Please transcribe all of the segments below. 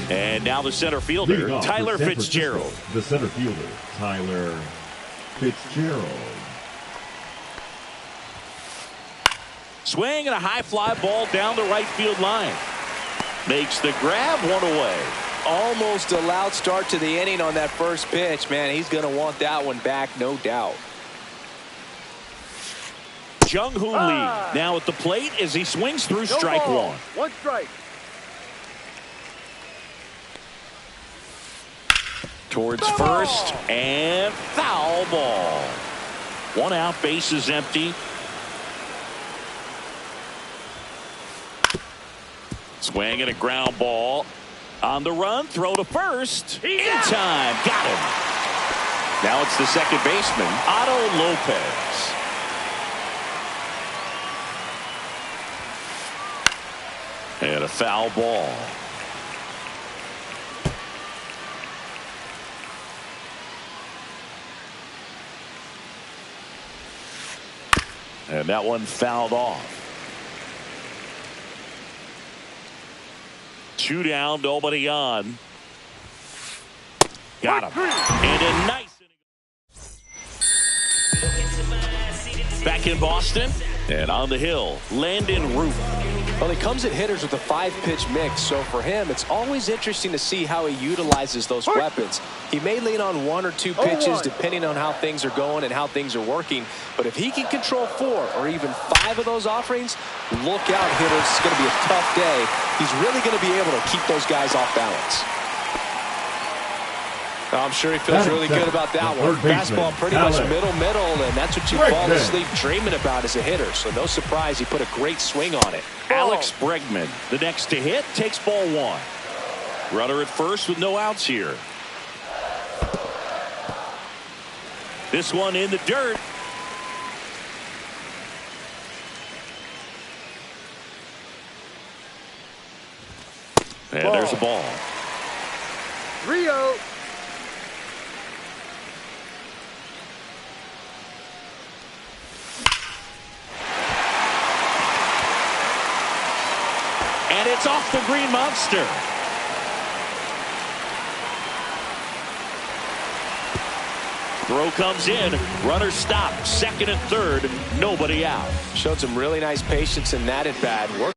And now the center fielder, Tyler Fitzgerald. The center fielder, Tyler Fitzgerald. Swing and a high fly ball down the right field line. Makes the grab, one away. Almost a loud start to the inning on that first pitch. Man, he's going to want that one back, no doubt. Jung-Hoo Lee now at the plate as he swings through strike one. One strike. Towards first and foul ball. One out, bases empty. Swing and a ground ball. On the run, throw to first. In time, got him. Now it's the second baseman, Otto Lopez. And a foul ball. And that one fouled off. 2 down, nobody on. Got him. And a nice inning. Back in Boston. And on the hill, Landon Root. Well, he comes at hitters with a 5-pitch mix, so for him, it's always interesting to see how he utilizes those weapons. He may lean on 1 or 2 pitches depending on how things are going and how things are working, but if he can control 4 or even 5 of those offerings, look out, hitters. It's going to be a tough day. He's really going to be able to keep those guys off balance. I'm sure he feels really good about that one. Fastball pretty much middle, and that's what you fall asleep dreaming about as a hitter. So no surprise he put a great swing on it. Alex Bregman, the next to hit, takes ball 1. Runner at first with no outs here. This one in the dirt. And there's a ball. 3-0. And it's off the Green Monster. Throw comes in. Runner stopped. Second and third. Nobody out. Showed some really nice patience in that at bat. Worked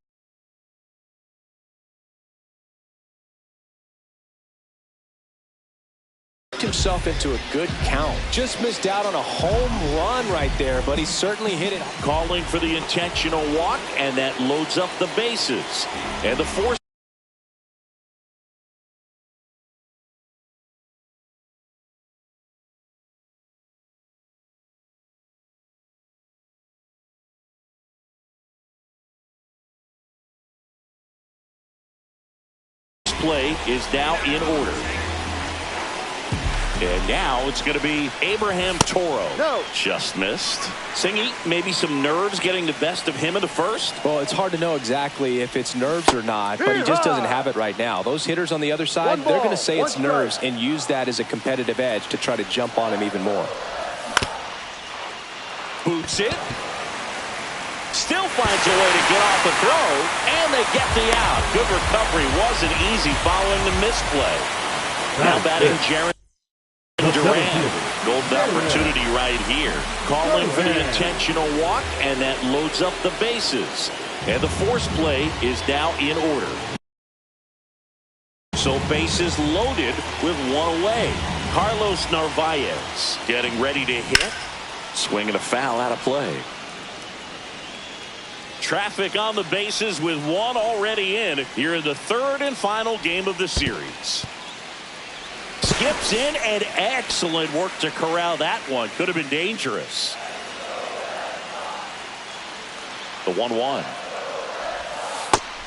himself into a good count. Just missed out on a home run right there, but he certainly hit it. Calling for the intentional walk, and that loads up the bases. And the force. Play is now in order. And now it's going to be Abraham Toro. No. Just missed. Singy, maybe some nerves getting the best of him in the first. Well, it's hard to know exactly if it's nerves or not, but he just doesn't have it right now. Those hitters on the other side, they're going to say it's nerves and use that as a competitive edge to try to jump on him even more. Boots it. Still finds a way to get off the throw, and they get the out. Good recovery. Wasn't easy following the misplay. Now batting Jaron Duran. Golden opportunity right here. Calling for the intentional walk, and that loads up the bases. And the force play is now in order. So bases loaded with 1 away. Carlos Narvaez getting ready to hit. Swinging a foul out of play. Traffic on the bases with 1 already in here in the third and final game of the series. Skips in, and excellent work to corral that one. Could have been dangerous. The 1-1.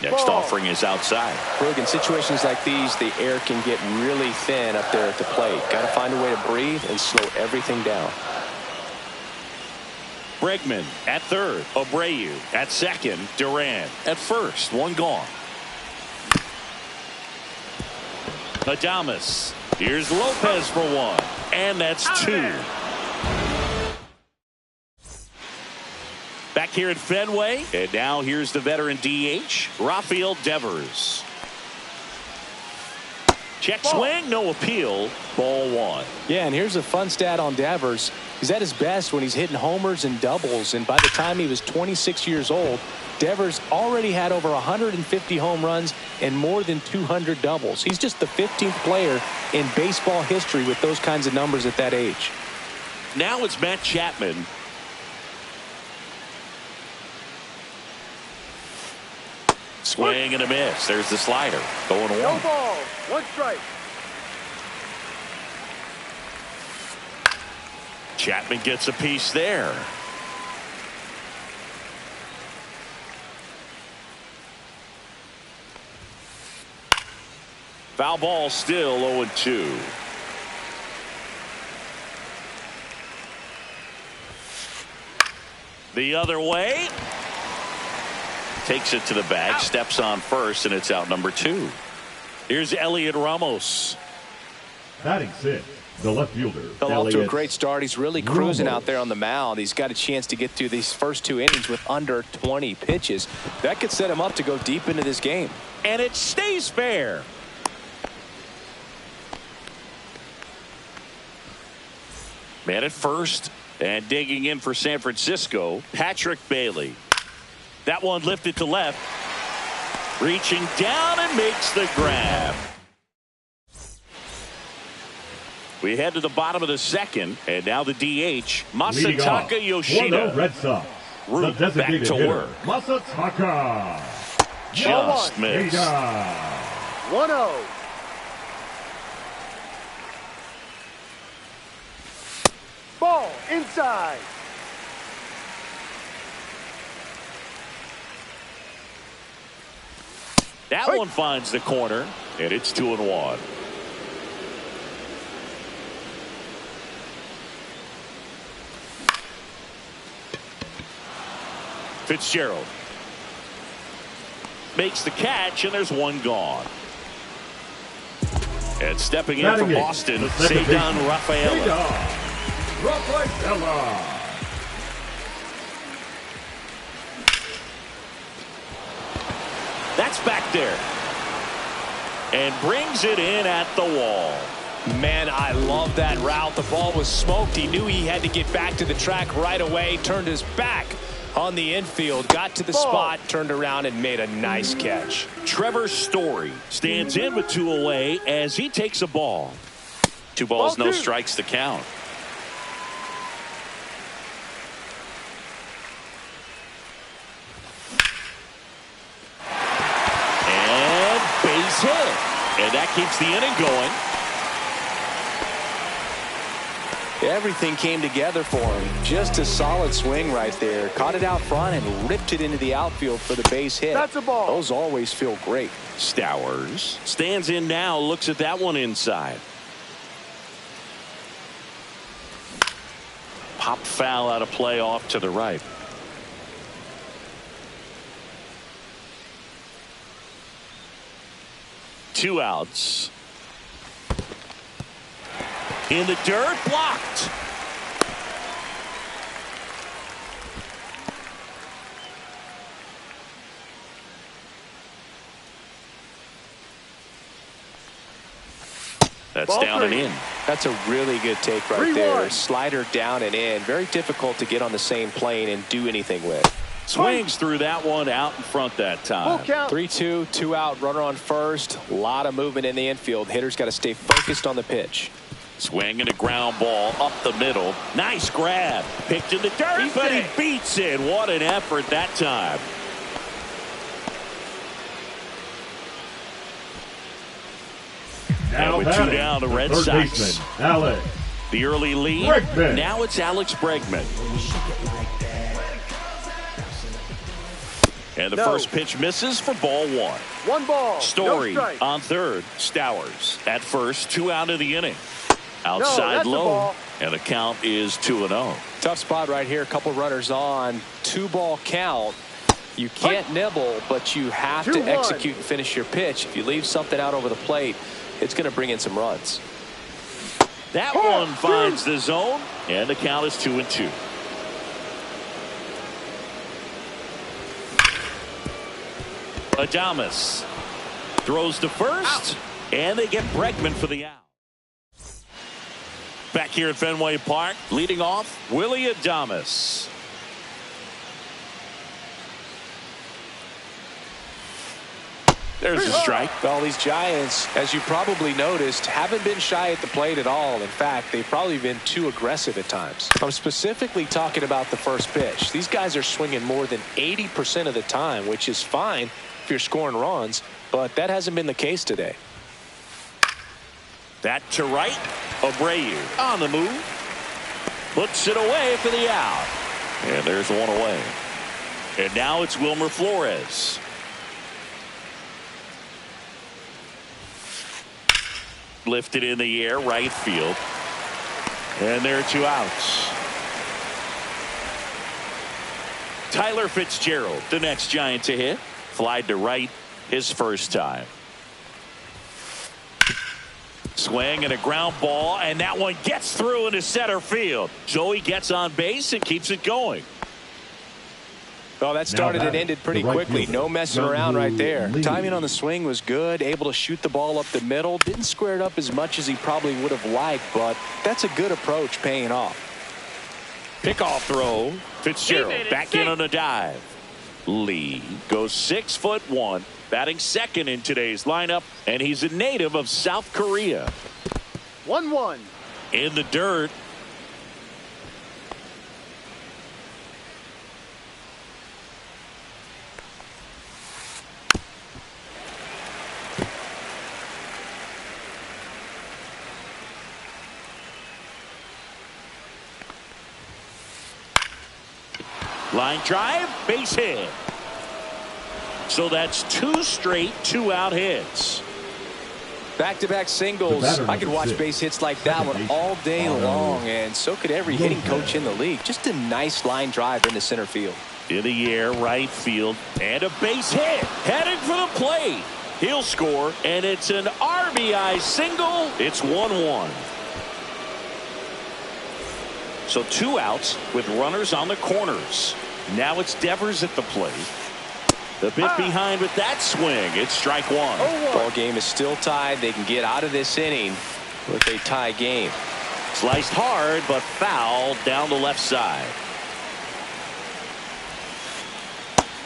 Next offering is outside. Look, in situations like these, the air can get really thin up there at the plate. Got to find a way to breathe and slow everything down. Bregman at third. Abreu at second. Duran at first. 1 gone. Adames. Here's Lopez for 1. And that's 2. Back here at Fenway. And now here's the veteran DH, Rafael Devers. Check swing, no appeal. Ball 1. Yeah, and here's a fun stat on Devers. He's at his best when he's hitting homers and doubles, and by the time he was 26 years old, Devers already had over 150 home runs and more than 200 doubles. He's just the 15th player in baseball history with those kinds of numbers at that age. Now it's Matt Chapman. Swing and a miss. There's the slider. Going one. No ball. 1 strike. Chapman gets a piece there. Foul ball, still 0-2. The other way. Takes it to the bag, steps on first, and it's out number 2. Here's Elliot Ramos. Batting 6, the left fielder. Fell off to a Elliot great start. He's really cruising Ramos. out there on the mound. He's got a chance to get through these first 2 innings with under 20 pitches. That could set him up to go deep into this game. And it stays fair. Man at first, and digging in for San Francisco, Patrick Bailey. That one lifted to left. Reaching down and makes the grab. We head to the bottom of the second, and now the DH, Leading off, Masataka Yoshida. Toronto Red Sox. Root The back designated to hitter, work. Masataka. Just missed. Yoshida. 1-0. Ball inside. That one finds the corner, and it's 2-1. Fitzgerald makes the catch, and there's one gone. And stepping in Batting for eighth, Boston, the second Cedar baseman, Rafaela. Cedar Rafaela. That's back there. And brings it in at the wall. Man, I love that route. The ball was smoked. He knew he had to get back to the track right away. Turned his back on the infield. Got to the spot, turned around, and made a nice catch. Trevor Story stands in with 2 away as he takes a ball. 2 balls, no strikes to count. And base hit. And that keeps the inning going. Everything came together for him. Just a solid swing right there. Caught it out front and ripped it into the outfield for the base hit. That's a ball. Those always feel great. Stowers stands in now, looks at that one inside. Popped foul out of play off to the right. Two outs. In the dirt, blocked. That's Ball down and three. in. That's a really good take right 3-1. there. Slider down and in. Very difficult to get on the same plane and do anything with. Swings through that one out in front that Full time. count. 3-2, 2 out, runner on first. A lot of movement in the infield. Hitter's got to stay focused on the pitch. Swing and a ground ball up the middle. Nice grab. Picked in the dirt, but he beats it. What an effort that time. Now with 2 batting, down, the the Red third Sox. baseman, Alex The early lead. Bregman. Now it's Alex Bregman. And the No. first pitch misses for ball 1. 1 ball. Story No strike. on third. Stowers at first, 2 out of the inning. Outside that's a low, ball. and the count is 2-0. Tough spot right here. A couple runners on. 2-ball count. You can't nibble, but you have to 2-1. execute and finish your pitch. If you leave something out over the plate, it's going to bring in some runs. That one finds the zone, and the count is 2-2. Adames throws to first, And they get Bregman for the out. Back here at Fenway Park, leading off, Willy Adames. There's a strike. Well, these Giants, as you probably noticed, haven't been shy at the plate at all. In fact, they've probably been too aggressive at times. I'm specifically talking about the first pitch. These guys are swinging more than 80% of the time, which is fine if you're scoring runs, but that hasn't been the case today. That to right. Abreu on the move. Puts it away for the out. And there's one away. And now it's Wilmer Flores. Lifted in the air, right field. And there are 2 outs. Tyler Fitzgerald, the next Giant to hit. Flied to right his first time. Swing and a ground ball, and that one gets through into center field. Joey gets on base and keeps it going. Well, that started and ended pretty quickly. No messing around right there. Timing on the swing was good. Able to shoot the ball up the middle. Didn't square it up as much as he probably would have liked, but that's a good approach paying off. Pickoff throw. Fitzgerald back in on a dive. Lee goes 6'1", batting second in today's lineup, and he's a native of South Korea. 1-1. In the dirt. Line drive, base hit. So that's 2 straight 2-out hits. Back-to-back singles. I could watch base hits like that one all day long, and so could every hitting coach in the league. Just a nice line drive into center field. In the air, right field, and a base hit. Headed for the plate. He'll score, and it's an RBI single. It's 1-1. So 2 outs with runners on the corners. Now it's Devers at the plate. The bit behind with that swing. It's strike 1. Ball game is still tied. They can get out of this inning with a tie game. Sliced hard, but foul down the left side.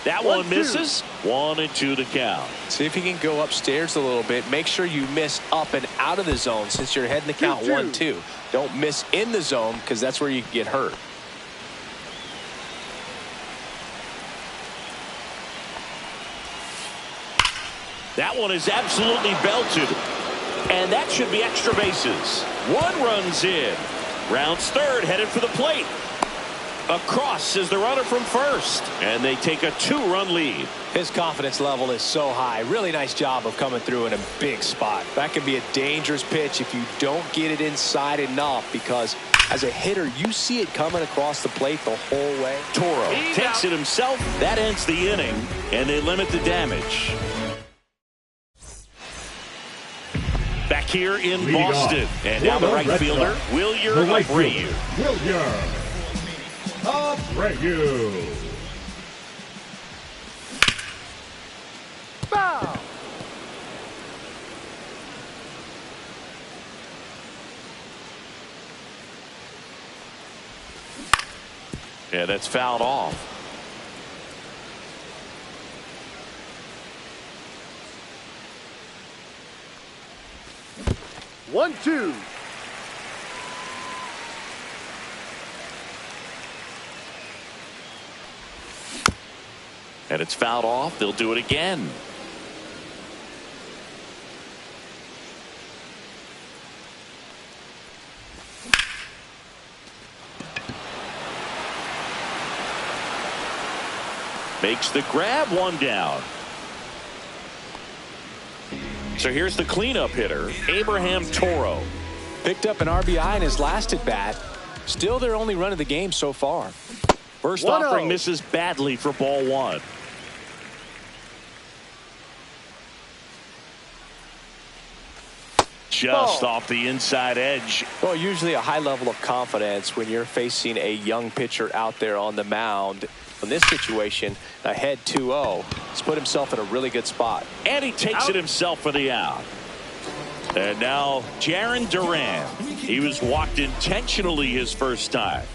That one misses. 1-2 to count. See if you can go upstairs a little bit. Make sure you miss up and out of the zone since you're heading the count 1-2. Don't miss in the zone because that's where you can get hurt. That one is absolutely belted. And that should be extra bases. 1 runs in. Rounds third, headed for the plate. Across is the runner from first. And they take a 2-run lead. His confidence level is so high. Really nice job of coming through in a big spot. That can be a dangerous pitch if you don't get it inside enough, because as a hitter, you see it coming across the plate the whole way. Toro takes it himself. That ends the inning, and they limit the damage. Back here in Boston. And now the right fielder, Wilyer Abreu. Abreu. Foul. Yeah, that's fouled off. One, two. And it's fouled off. They'll do it again. Makes the grab, 1 down. So here's the cleanup hitter, Abraham Toro. Picked up an RBI in his last at bat. Still their only run of the game so far. First offering misses badly for ball 1. Just off the inside edge. Well, usually a high level of confidence when you're facing a young pitcher out there on the mound. In this situation, ahead 2-0. He's put himself in a really good spot. And he takes it himself for the out. And now Jarren Duran. He was walked intentionally his first time.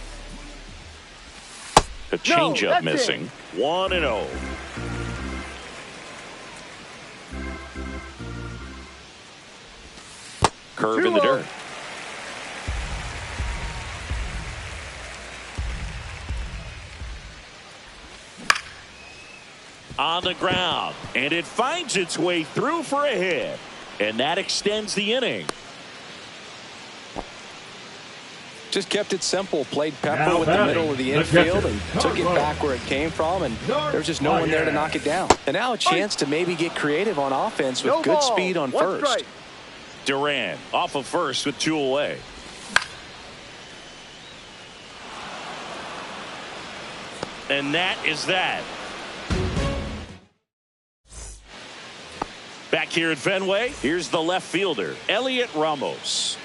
The changeup missing. 1-0. Curve in the dirt. On the ground, and it finds its way through for a hit, and that extends the inning. Just kept it simple, played Pepper with the middle of the infield and took it back where it came from, and there was just no one there to knock it down. And now a chance to maybe get creative on offense with good speed on first. Duran off of first with 2 away. And that is that. Back here at Fenway, here's the left fielder, Elliot Ramos.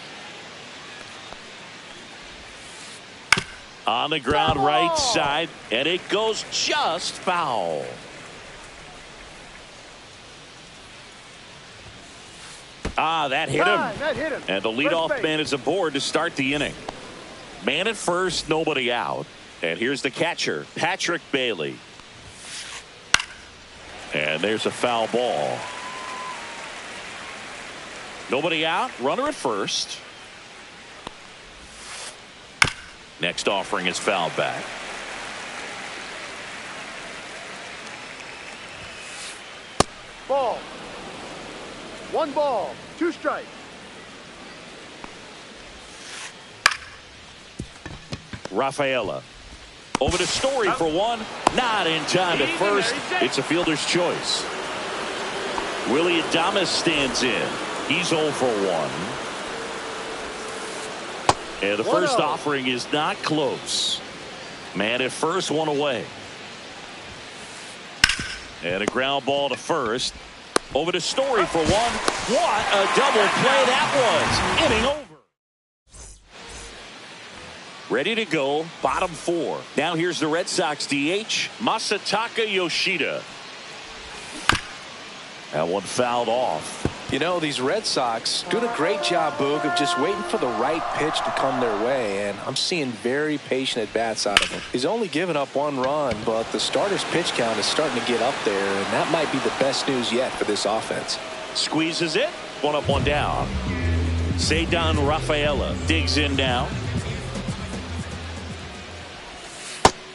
On the ground right side, and it goes just foul. That hit him. And the leadoff man is aboard to start the inning. Man at first, nobody out. And here's the catcher, Patrick Bailey. And there's a foul ball. Nobody out, runner at first. Next offering is fouled back. Ball. 1 ball, 2 strikes. Rafaela. Over to Story for 1. Not in time at first. It's a fielder's choice. Willy Adames stands in. He's 0 for 1. And the first offering is not close. Man at first, 1 away. And a ground ball to first. Over to Story for 1. What a double play that was. Inning over. Ready to go. Bottom 4. Now here's the Red Sox DH, Masataka Yoshida. That one fouled off. You know, these Red Sox doing a great job, Boog, of just waiting for the right pitch to come their way, and I'm seeing very patient at-bats out of him. He's only given up 1 run, but the starter's pitch count is starting to get up there, and that might be the best news yet for this offense. Squeezes it. 1 up, 1 down. Ceddanne Rafaela digs in now.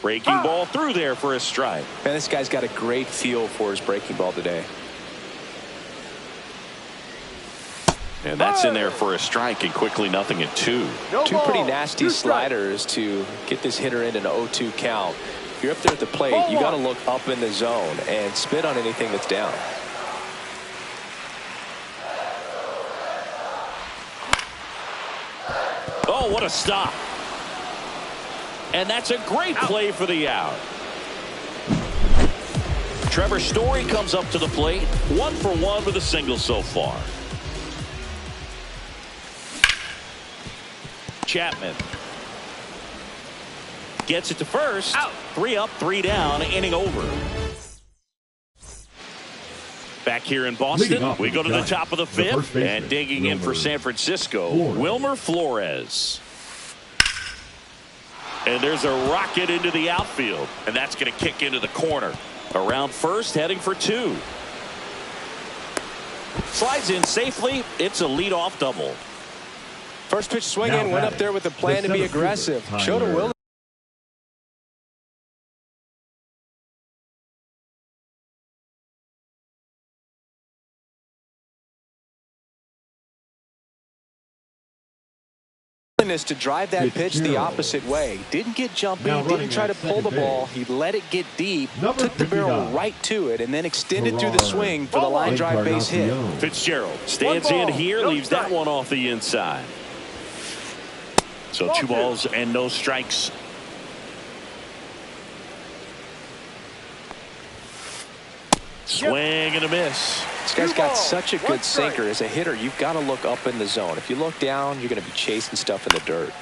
Breaking ball through there for a strike. Man, this guy's got a great feel for his breaking ball today. And that's in there for a strike, and quickly 0-2. Two pretty nasty sliders to get this hitter in an 0-2 count. If you're up there at the plate, you got to look up in the zone and spit on anything that's down. Oh, what a stop. And that's a great play for the out. Trevor Story comes up to the plate. 1 for 1 with a single so far. Chapman gets it to first. 3 up, 3 down, inning over. Back here in Boston, we go to the top of the 5th, and digging in for San Francisco, Wilmer Flores. And there's a rocket into the outfield, and that's going to kick into the corner. Around first, heading for 2. Slides in safely. It's a leadoff double. First pitch swinging, went up there with a plan to be aggressive. Showed a will. To drive that pitch the opposite way. Didn't get jumpy, didn't try to pull the ball. He let it get deep, took the barrel right to it, and then extended through the swing for the line drive base hit. Fitzgerald stands in here, leaves that one off the inside. So 2 balls and no strikes. Swing and a miss. This guy's got such a good sinker. As a hitter, you've got to look up in the zone. If you look down, you're going to be chasing stuff in the dirt.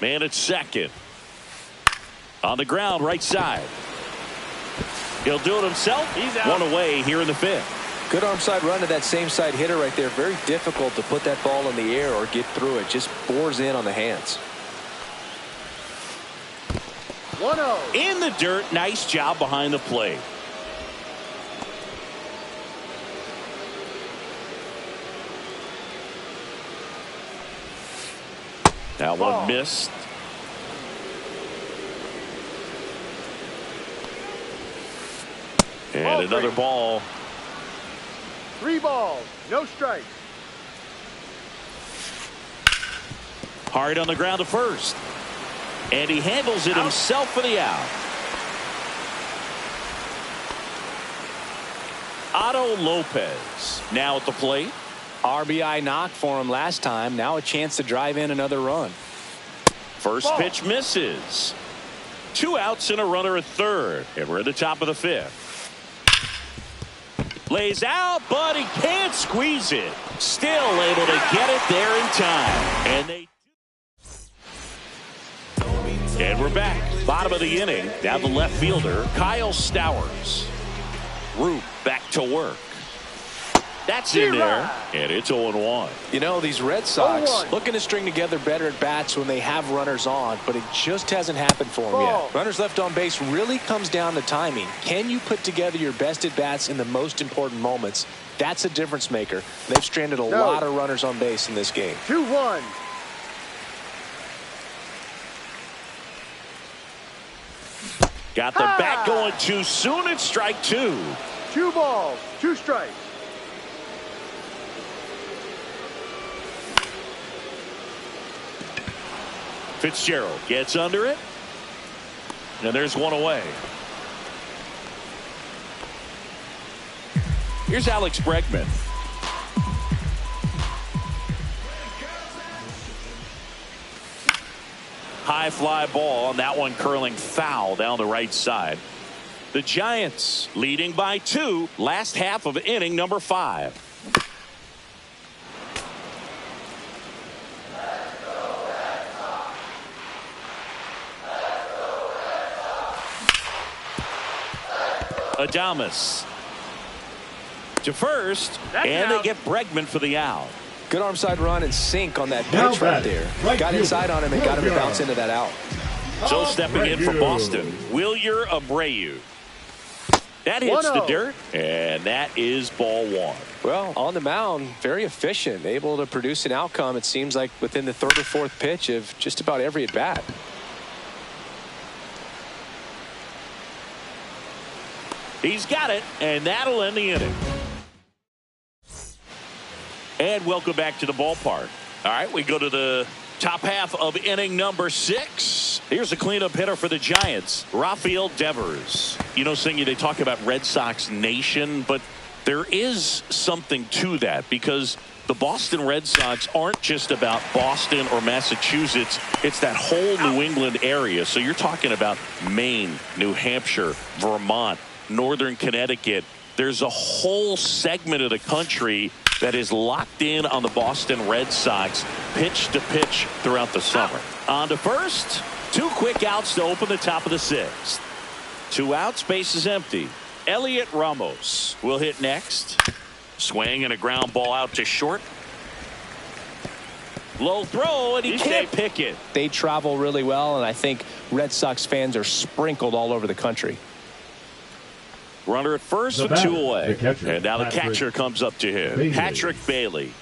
Man at second. On the ground, right side. He'll do it himself. He's out. One away here in the fifth. Good arm side run to that same side hitter right there. Very difficult to put that ball in the air or get through it. Just bores in on the hands. 1-0. In the dirt. Nice job behind the plate. That one missed. And Ball another three. ball. 3 balls, no strikes. Hard on the ground to first. And he handles it himself for the out. Otto Lopez now at the plate. RBI knock for him last time. Now a chance to drive in another run. First Ball. pitch misses. 2 outs and a runner at third. And we're at the top of the fifth. Lays out, but he can't squeeze it. Still able to get it there in time. And we're back. Bottom of the inning. Down the left fielder, Kyle Stowers. Root back to work. That's in there. And it's 0-1. You know, these Red Sox 0-1. looking to string together better at bats when they have runners on, but it just hasn't happened for them Ball. yet. Runners left on base really comes down to timing. Can you put together your best at bats in the most important moments? That's a difference maker. They've stranded a lot of runners on base in this game. 2-1. Got the bat going too soon. It's strike 2. 2 balls, 2 strikes. Fitzgerald gets under it. And there's one away. Here's Alex Bregman. High fly ball, and that one curling foul down the right side. The Giants leading by 2. Last half of inning number 5. Adames to first, and they get Bregman for the out. Good arm side run and sink on that Now pitch right batting, there. right Got fielder, inside on him and got him to Wilyer. bounce into that out. So stepping in for Boston, Wilyer Abreu. That hits the 1-0. dirt, and that is ball 1. Well, on the mound, very efficient, able to produce an outcome, it seems like, within the 3rd or 4th pitch of just about every at bat. He's got it, and that'll end the inning. And welcome back to the ballpark. All right, we go to the top half of inning number 6. Here's a cleanup hitter for the Giants, Rafael Devers. You know, Singy, they talk about Red Sox Nation, but there is something to that because the Boston Red Sox aren't just about Boston or Massachusetts. It's that whole New England area. So you're talking about Maine, New Hampshire, Vermont, Northern Connecticut. There's a whole segment of the country that is locked in on the Boston Red Sox pitch to pitch throughout the summer. On to first. 2 quick outs to open the top of the 6th. 2 outs, base is empty. Elliot Ramos will hit next. Swing and a ground ball out to short. Low throw, and he can't pick it. They travel really well, and I think Red Sox fans are sprinkled all over the country. Runner at first The with batter, 2 away. the catcher, And now the Patrick catcher comes up to him. Bailey. Patrick Bailey.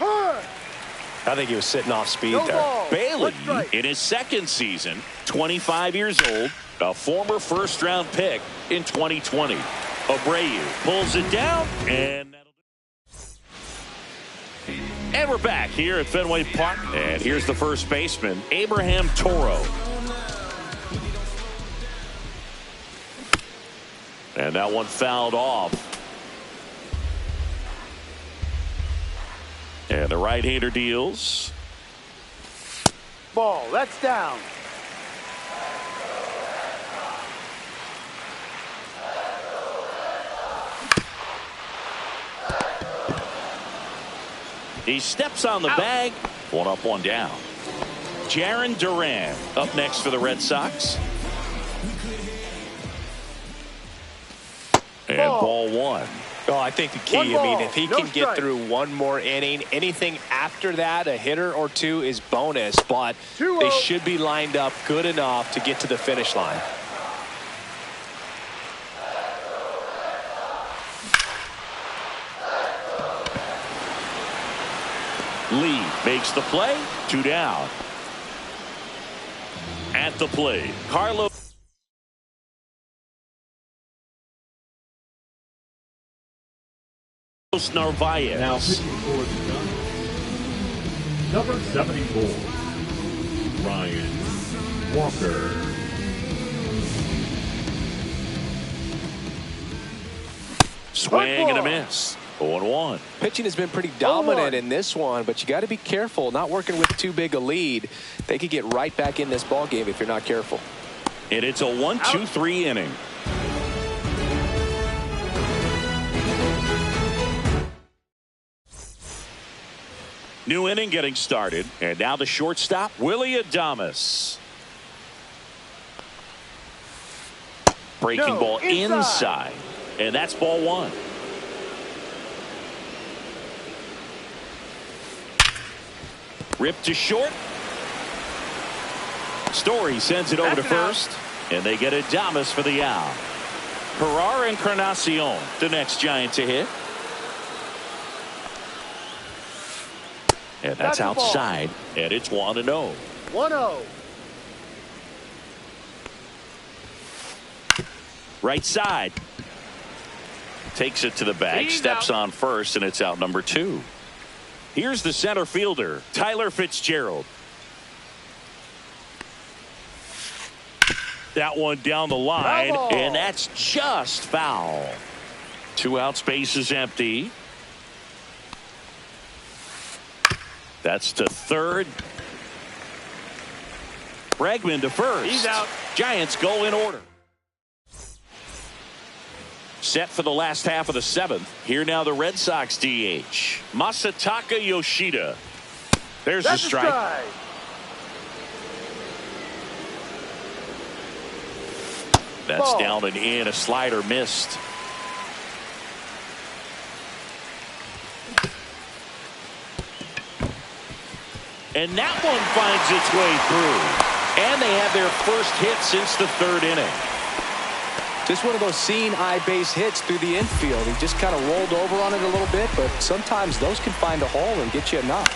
I think he was sitting off speed No there. ball. Bailey, 1 strike. in his 2nd season, 25 years old, a former first-round pick in 2020. Abreu pulls it down, and that'll do. And we're back here at Fenway Park. And here's the first baseman, Abraham Toro. And that one fouled off. And the right-hander deals. Ball, that's down. He steps on the bag. 1 up, 1 down. Jarren Duran up next for the Red Sox. And ball one. Oh, I think the key, I mean, if he can get through one more inning, anything after that, a hitter or two is bonus, but they should be lined up good enough to get to the finish line. Lee makes the play. 2 down. At the plate, Carlos Narvaez. Now pitching for the Giants, number 74, Ryan Walker. Swing and a miss. 0-1. Pitching has been pretty dominant in this one, but you got to be careful. Not working with too big a lead. They could get right back in this ball game if you're not careful. And it's a 1-2-3 inning. New inning getting started, and now the shortstop, Willy Adames. Breaking ball inside, and that's ball one. Ripped to short. Story sends it over to first, and they get Adames for the out. Herrera Encarnacion, the next Giant to hit. And that's outside, and it's 1-0. 1-0. Right side. Takes it to the bag, steps on first, and it's out number 2. Here's the center fielder, Tyler Fitzgerald. That one down the line, and that's just foul. 2 outs, base is empty. That's to third. Bregman to first. He's out. Giants go in order. Set for the last half of the 7th. Here now the Red Sox DH, Masataka Yoshida. There's the strike. That's down and in. A slider missed. And that one finds its way through. And they have their first hit since the 3rd inning. Just one of those seeing eye base hits through the infield. He just kind of rolled over on it a little bit, but sometimes those can find a hole and get you a knock.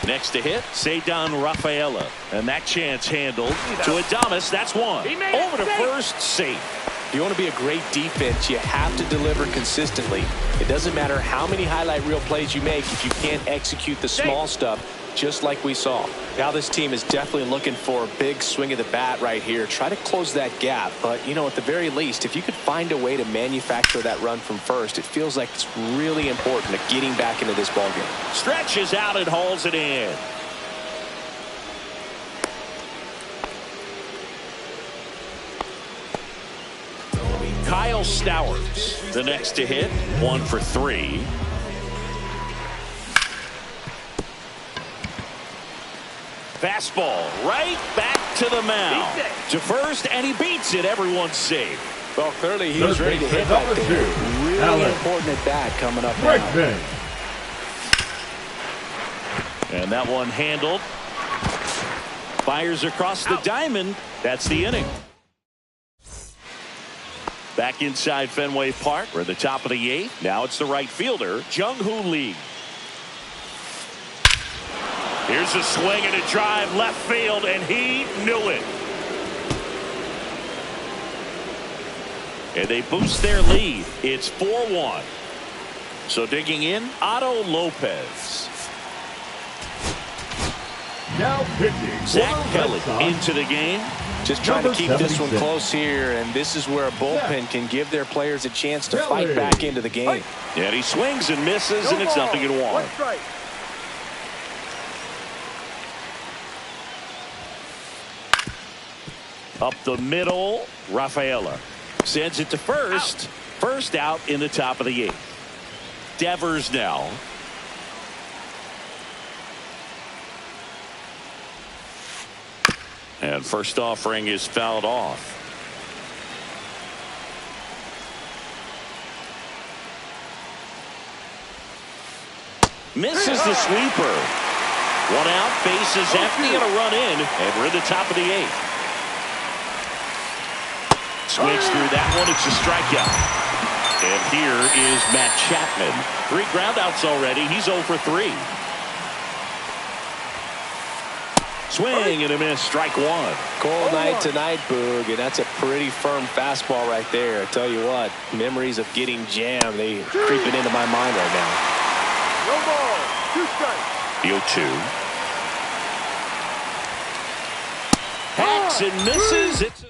Next to hit, Ceddanne Rafaela. And that chance handled to Adames. That's one. Over to first, safe. If you want to be a great defense, you have to deliver consistently. It doesn't matter how many highlight reel plays you make if you can't execute the small stuff, just like we saw. Now this team is definitely looking for a big swing of the bat right here. Try to close that gap. But, you know, at the very least, if you could find a way to manufacture that run from first, it feels like it's really important to getting back into this ballgame. Stretches out and hauls it in. Kyle Stowers, the next to hit, 1 for 3. Fastball right back to the mound. To first, and he beats it. Everyone's safe. Well, clearly he was ready to hit that thing. Really important at bat coming up now. And that one handled. Fires across the diamond. That's the inning. Back inside Fenway Park. We're at the top of the 8th. Now it's the right fielder, Jung-Hoo Lee. Here's a swing and a drive left field, and he knew it. And they boost their lead. It's 4-1. So digging in, Otto Lopez. Now pitching. Zach Kelly into the game. Just trying to keep this one close here, and this is where a bullpen can give their players a chance to fight back into the game. Yeah, he swings and misses, and it's 0-1. Up the middle, Rafaela sends it to first. First out in the top of the 8th. Devers now. And first offering is fouled off. Misses the sweeper. One out, base is empty, and a run in, and we're in the top of the 8th. Swings through that one. It's a strikeout. And here is Matt Chapman. 3 groundouts already. He's 0 for 3. Swing and a miss. Strike 1. Cold night tonight, Boog, and that's a pretty firm fastball right there. I tell you what, memories of getting jammed, they creeping into my mind right now. No ball. 2 strikes. The 0-2. Hacks and misses. It's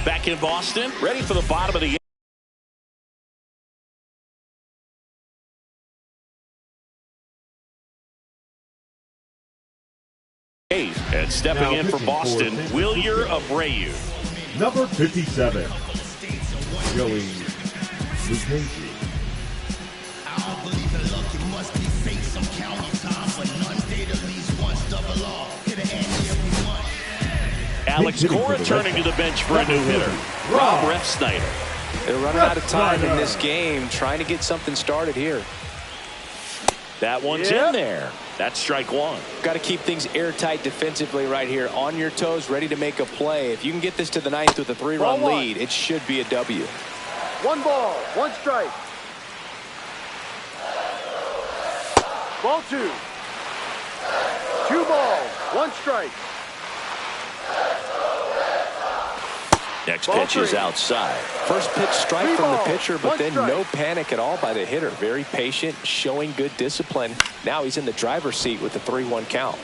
back in Boston, ready for the bottom of the 8th. And stepping in for Boston, Wilyer Abreu. Number 57, Joey Lucchesi. Alex Cora turning to the bench for a new hitter. Rob Refsnyder. They're running out of time in this game, trying to get something started here. That one's in there. That's strike 1. Got to keep things airtight defensively right here. On your toes, ready to make a play. If you can get this to the 9th with a 3-run lead, it should be a W. 1 ball, 1 strike. Ball 2. 2 balls, 1 strike. Next pitch is outside. First pitch strike from the pitcher, but then no panic at all by the hitter. Very patient, showing good discipline. Now he's in the driver's seat with the 3-1 count.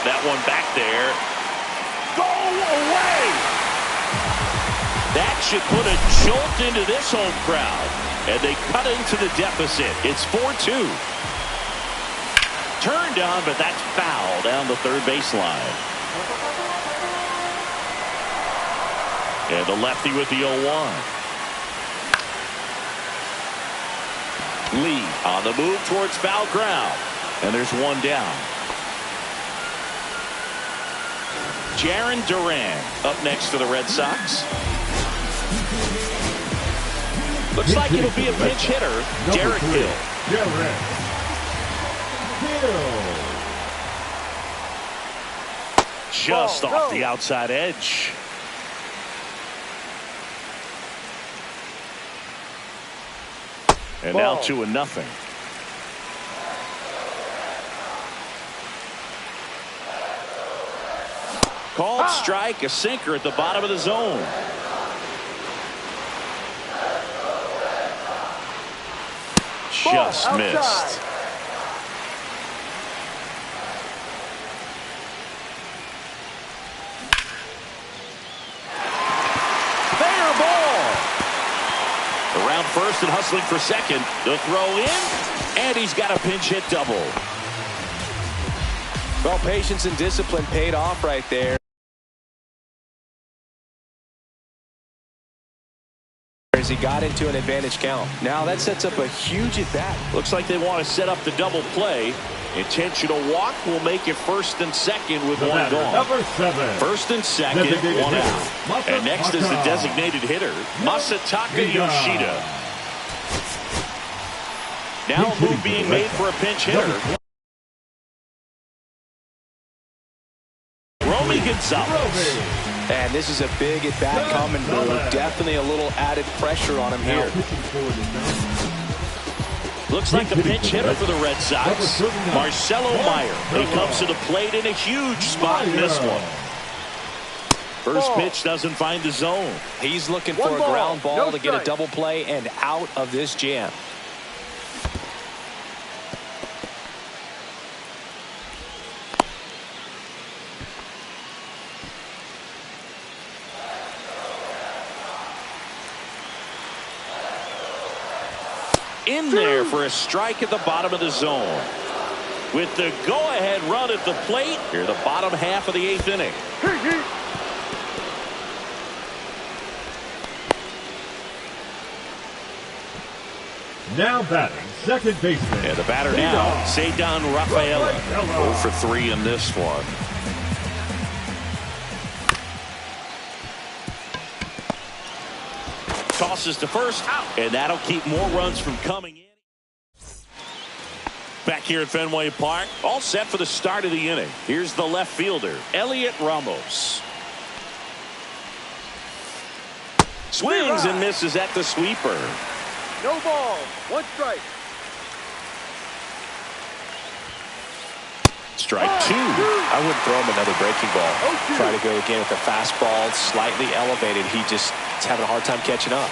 That one back there. Go away! That should put a jolt into this home crowd. And they cut into the deficit. It's 4-2. Turned on, but that's foul down the third baseline. And the lefty with the 0-1. Lee on the move towards foul ground. And there's one down. Jarren Duran up next for the Red Sox. Looks like it'll be a pinch hitter, Derek Hill. Derek Hill. Just off the outside edge. And now 2-0. Called strike, a sinker at the bottom of the zone. Just missed. Fair ball. Around first and hustling for second. The throw in, and he's got a pinch hit double. Well, patience and discipline paid off right there. As he got into an advantage count. Now that sets up a huge at bat. Looks like they want to set up the double play. Intentional walk will make it first and second with one gone. Number 7. First and second, one out. And next is the designated hitter, Masataka Yoshida. Now a move being made for a pinch hitter. Romy Gonzalez. And this is a big at-bat coming, Boo. Definitely a little added pressure on him here. Looks like a pinch hitter for the Red Sox, Marcelo Meyer. He comes to the plate in a huge spot in this one. First pitch doesn't find the zone. He's looking for a ground ball to get a double play and out of this jam. In there for a strike at the bottom of the zone. With the go-ahead run at the plate, here the bottom half of the 8th inning. Now batting, second baseman. And the batter now, Ceddanne Rafaela. 0 for 3 in this one. Tosses to first, and that'll keep more runs from coming in. Back here at Fenway Park, all set for the start of the inning. Here's the left fielder, Elliot Ramos. Swings and misses at the sweeper. No ball. 1 strike. Strike 2. I wouldn't throw him another breaking ball. 0-2. Try to go again with the fastball slightly elevated. He just is having a hard time catching up.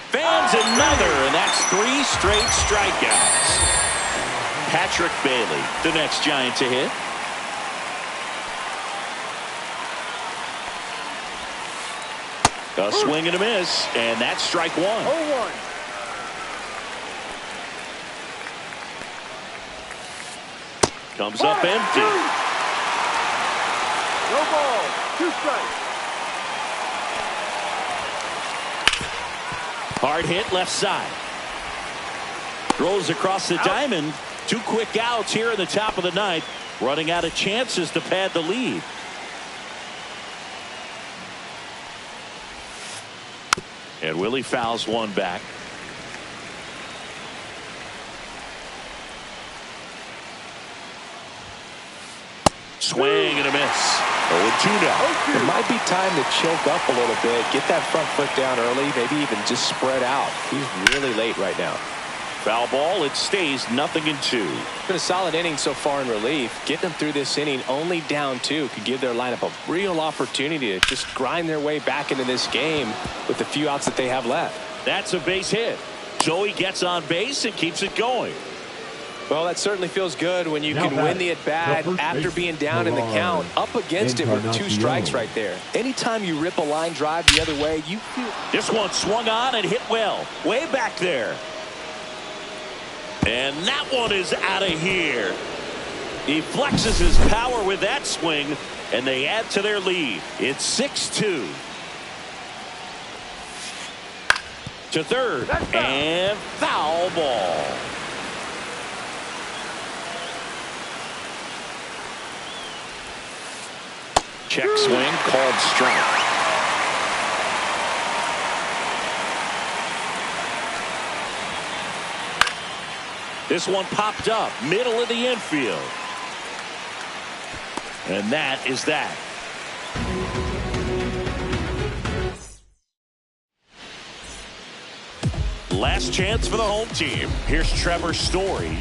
Fans another, and that's 3 straight strikeouts. Patrick Bailey, the next Giant to hit. A swing and a miss, and that's strike 1. 0-1. Comes up empty. No ball. 2 strikes. Hard hit left side. Throws across the diamond. 2 quick outs here in the top of the 9th. Running out of chances to pad the lead. And Willie fouls one back. Swing and a miss. 0-2 now. It might be time to choke up a little bit, get that front foot down early, maybe even just spread out. He's really late right now. Foul ball. It stays 0-2. Been a solid inning so far in relief. Getting them through this inning only down 2 could give their lineup a real opportunity to just grind their way back into this game with the few outs that they have left. That's a base hit. Joey gets on base and keeps it going. Well, that certainly feels good when you can win the at-bat after being down in the count. Up against it with 2 strikes right there. Anytime you rip a line drive the other way, you feel... This one swung on and hit well. Way back there. And that one is out of here. He flexes his power with that swing, and they add to their lead. It's 6-2. To third, and foul ball. Check swing, called strike. This one popped up, middle of the infield. And that is that. Last chance for the home team. Here's Trevor Story.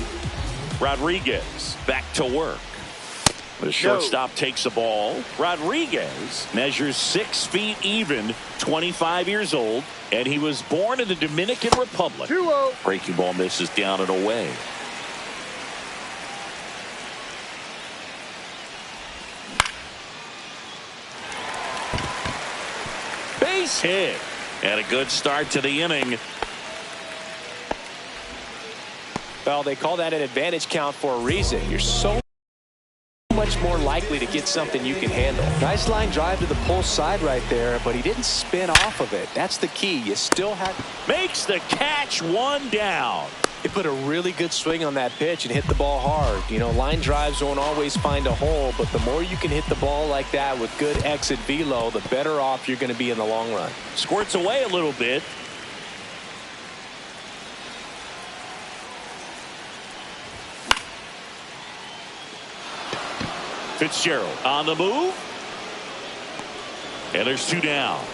Rodriguez back to work. The shortstop takes the ball. Rodriguez measures 6 feet even, 25 years old, and he was born in the Dominican Republic. 2-0. Breaking ball misses down and away. Base hit. And a good start to the inning. Well, they call that an advantage count for a reason. You're so much more likely to get something you can handle. Nice line drive to the pull side right there, but he didn't spin off of it. That's the key. You still have... Makes the catch, 1 down. He put a really good swing on that pitch and hit the ball hard. You know, line drives won't always find a hole, but the more you can hit the ball like that with good exit velo, the better off you're going to be in the long run. Squirts away a little bit. Fitzgerald on the move. And there's 2 down.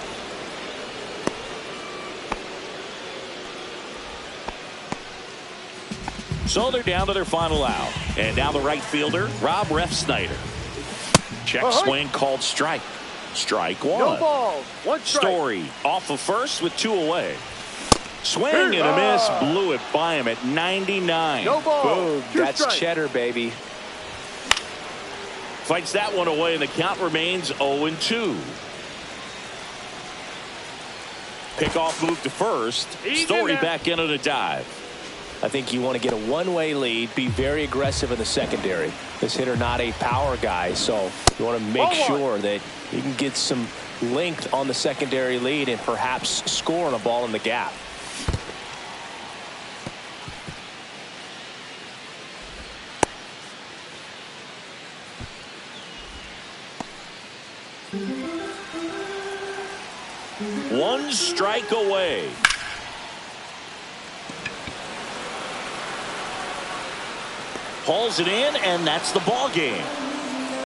So they're down to their final out. And now the right fielder, Rob Refsnyder. Check swing called strike. Strike 1. No ball. 1 strike. Story off of first with 2 away. Swing and a miss. Blew it by him at 99. No ball. Boom. 2 That's strikes. cheddar, baby. Fights that one away, and the count remains 0-2. Pickoff move to first. Story back in on a dive. I think you want to get a one-way lead, be very aggressive in the secondary. This hitter not a power guy, so you want to make sure that you can get some length on the secondary lead and perhaps score on a ball in the gap. One strike away. Hauls it in, and that's the ball game.